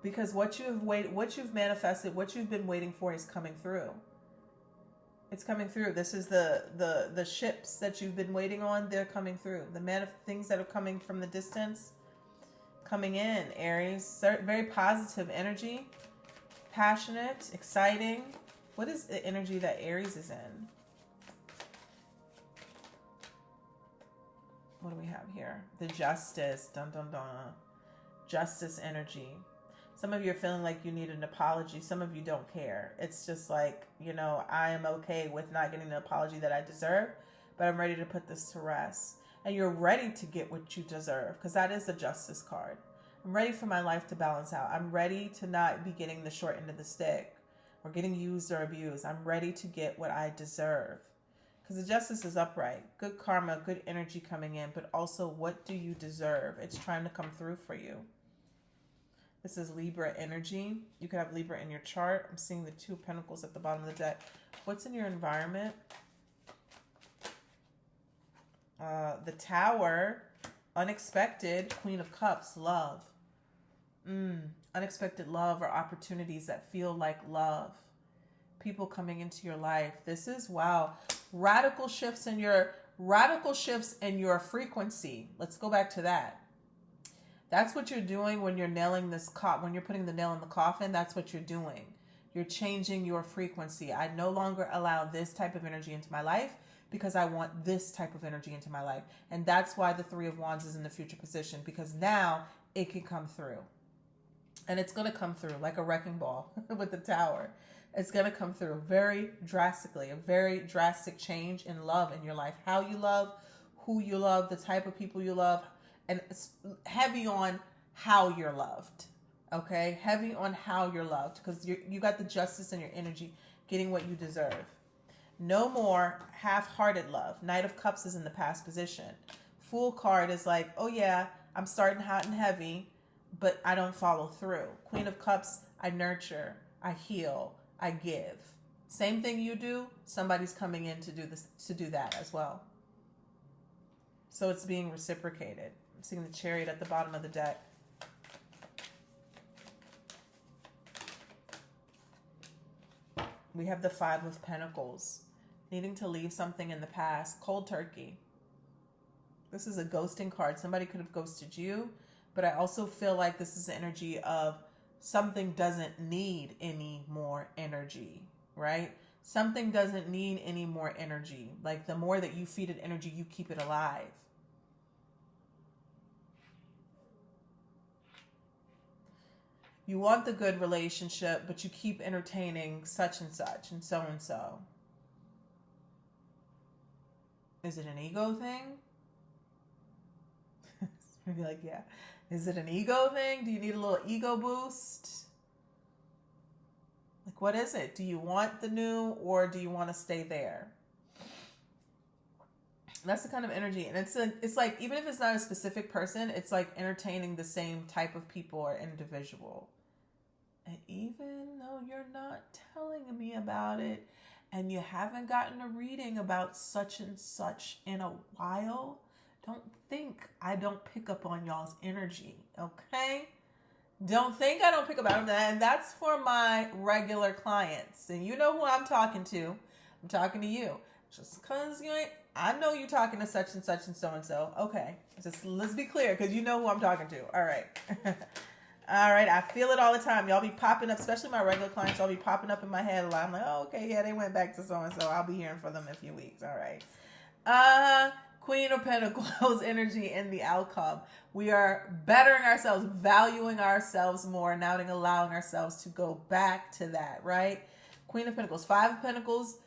because what you've manifested, what you've been waiting for is coming through. It's coming through. This is the ships that you've been waiting on, they're coming through. The things that are coming from the distance, coming in, Aries. Very positive energy, passionate, exciting. What is the energy that Aries is in? What do we have here? The Justice. Dun, dun, dun. Justice energy. Some of you are feeling like you need an apology. Some of you don't care. It's just like, I am okay with not getting the apology that I deserve, but I'm ready to put this to rest. And you're ready to get what you deserve, because that is the Justice card. I'm ready for my life to balance out. I'm ready to not be getting the short end of the stick or getting used or abused. I'm ready to get what I deserve. Because the Justice is upright. Good karma, good energy coming in, but also what do you deserve? It's trying to come through for you. This is Libra energy. You could have Libra in your chart. I'm seeing the Two of Pentacles at the bottom of the deck. What's in your environment? The Tower, unexpected, Queen of Cups, love. Unexpected love or opportunities that feel like love. People coming into your life. This is, wow, radical shifts in your frequency. Let's go back to that. That's what you're doing when you're when you're putting the nail in the coffin. That's what you're doing. You're changing your frequency. I no longer allow this type of energy into my life because I want this type of energy into my life. And that's why the Three of Wands is in the future position, because now it can come through. And it's going to come through like a wrecking ball with the Tower. It's going to come through very drastically, a very drastic change in love in your life. How you love, who you love, the type of people you love, and it's heavy on how you're loved. Okay? Heavy on how you're loved, because you got the Justice in your energy, getting what you deserve. No more half-hearted love. Knight of Cups is in the past position. Fool card is like, oh yeah, I'm starting hot and heavy, but I don't follow through. Queen of Cups, I nurture, I heal, I give. Same thing you do, somebody's coming in to do that as well. So it's being reciprocated. I'm seeing the Chariot at the bottom of the deck. We have the Five of Pentacles. Needing to leave something in the past. Cold turkey. This is a ghosting card. Somebody could have ghosted you, but I also feel like this is the energy of something doesn't need any more energy, right? Something doesn't need any more energy. Like the more that you feed it energy, you keep it alive. You want the good relationship, but you keep entertaining such and such and so and so. Is it an ego thing? Maybe like, yeah. Is it an ego thing? Do you need a little ego boost? Like, what is it? Do you want the new, or do you want to stay there? That's the kind of energy. And it's like, even if it's not a specific person, it's like entertaining the same type of people or individual. even though you're not telling me about it and you haven't gotten a reading about such and such in a while, don't think I don't pick up on y'all's energy, okay? Don't think I don't pick up on that. And that's for my regular clients. And you know who I'm talking to. I'm talking to you. Just because you ain't, I know you talking to such and such and so and so. Okay. Just let's be clear because you know who I'm talking to. All right. All right. I feel it all the time. Y'all be popping up, especially my regular clients. Y'all be popping up in my head a lot. I'm like, oh, okay. Yeah, they went back to so and so. I'll be hearing from them in a few weeks. All right. Queen of Pentacles energy in the outcome. We are bettering ourselves, valuing ourselves more, now allowing ourselves to go back to that, right? Queen of Pentacles, Five of Pentacles.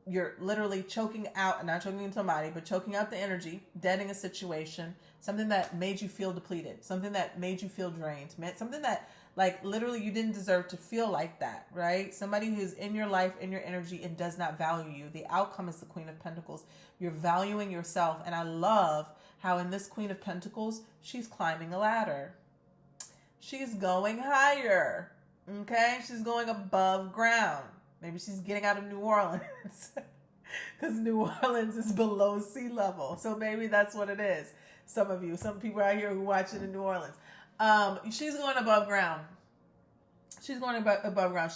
You're literally choking out, not choking into somebody, but choking out the energy, deading a situation, something that made you feel depleted, something that made you feel drained, something that like literally you didn't deserve to feel like that, right? Somebody who's in your life, in your energy, and does not value you. The outcome is the Queen of Pentacles. You're valuing yourself. And I love how in this Queen of Pentacles, she's climbing a ladder. She's going higher, okay? She's going above ground. Maybe she's getting out of New Orleans because New Orleans is below sea level. So maybe that's what it is. Some people out here who watch it in New Orleans. She's going above ground. She's going above ground.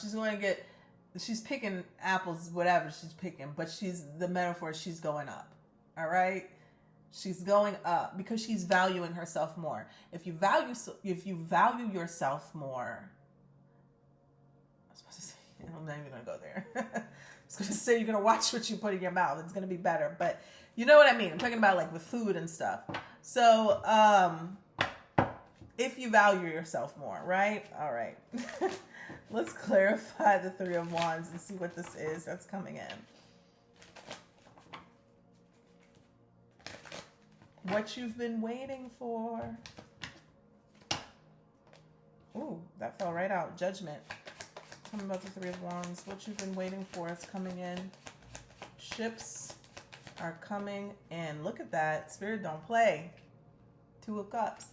She's picking apples, whatever she's picking, but the metaphor, she's going up. All right. She's going up because she's valuing herself more. If you value yourself more, I'm not even going to go there. I was going to say you're going to watch what you put in your mouth. It's going to be better. But you know what I mean. I'm talking about like with food and stuff. So if you value yourself more, right? All right. Let's clarify the Three of Wands and see what this is that's coming in. What you've been waiting for. Ooh, that fell right out. Judgment. Tell me about the Three of Wands. What you've been waiting for is coming in. Ships are coming in. Look at that. Spirit don't play. Two of Cups.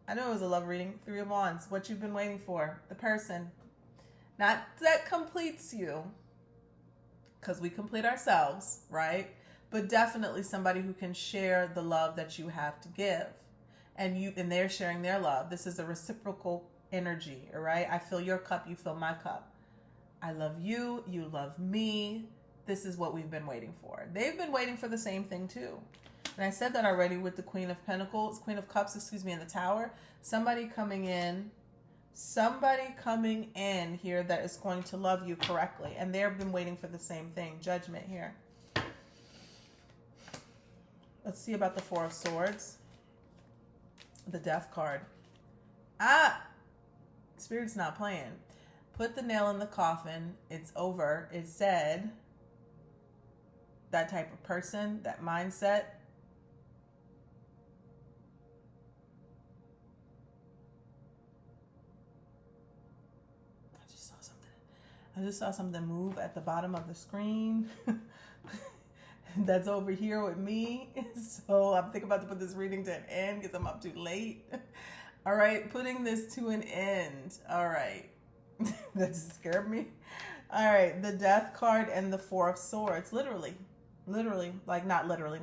I know it was a love reading. Three of Wands. What you've been waiting for. The person. Not that completes you. Because we complete ourselves, right? But definitely somebody who can share the love that you have to give. And they're sharing their love. This is a reciprocal energy, all right? I fill your cup, you fill my cup. I love you, you love me. This is what we've been waiting for. They've been waiting for the same thing too. And I said that already with the Queen of Cups, in the Tower. Somebody coming in here that is going to love you correctly. And they've been waiting for the same thing. Judgment here. Let's see about the Four of Swords. The Death card. Spirit's not playing. Put the nail in the coffin. It's over. It said that type of person, that mindset. I just saw something move at the bottom of the screen. That's over here with me. So I'm thinking about to put this reading to an end because I'm up too late. All right, putting this to an end. All right. That just scared me. All right, the Death card and the Four of Swords. Literally, like not literally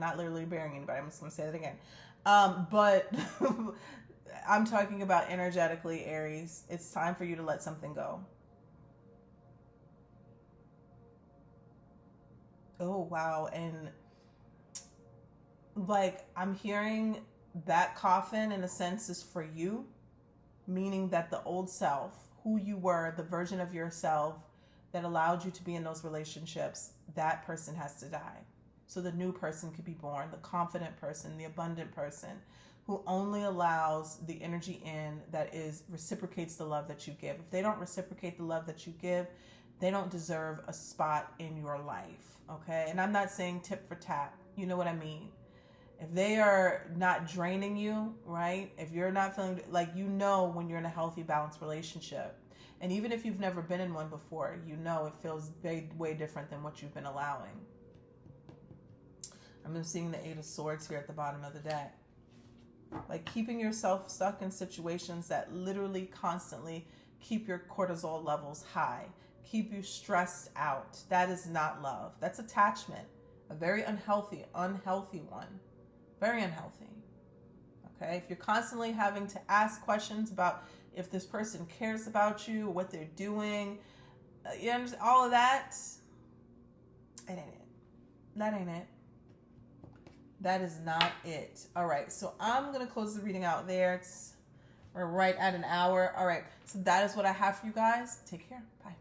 bearing anybody. I'm just going to say that again. But I'm talking about energetically, Aries. It's time for you to let something go. Oh, wow. And like I'm hearing that coffin in a sense is for you, meaning that the old self, who you were, the version of yourself that allowed you to be in those relationships, that person has to die. So the new person could be born, the confident person, the abundant person who only allows the energy in that reciprocates the love that you give. If they don't reciprocate the love that you give, they don't deserve a spot in your life, okay? And I'm not saying tip for tat. You know what I mean? If they are not draining you, right? If you're not feeling like, when you're in a healthy, balanced relationship. And even if you've never been in one before, it feels way different than what you've been allowing. I'm seeing the Eight of Swords here at the bottom of the deck. Like keeping yourself stuck in situations that literally constantly keep your cortisol levels high, keep you stressed out. That is not love. That's attachment. A very unhealthy one. Very unhealthy. Okay? If you're constantly having to ask questions about if this person cares about you, what they're doing, all of that, it ain't it. That ain't it. That is not it. All right, so I'm going to close the reading out there. We're right at an hour. All right, so that is what I have for you guys. Take care. Bye.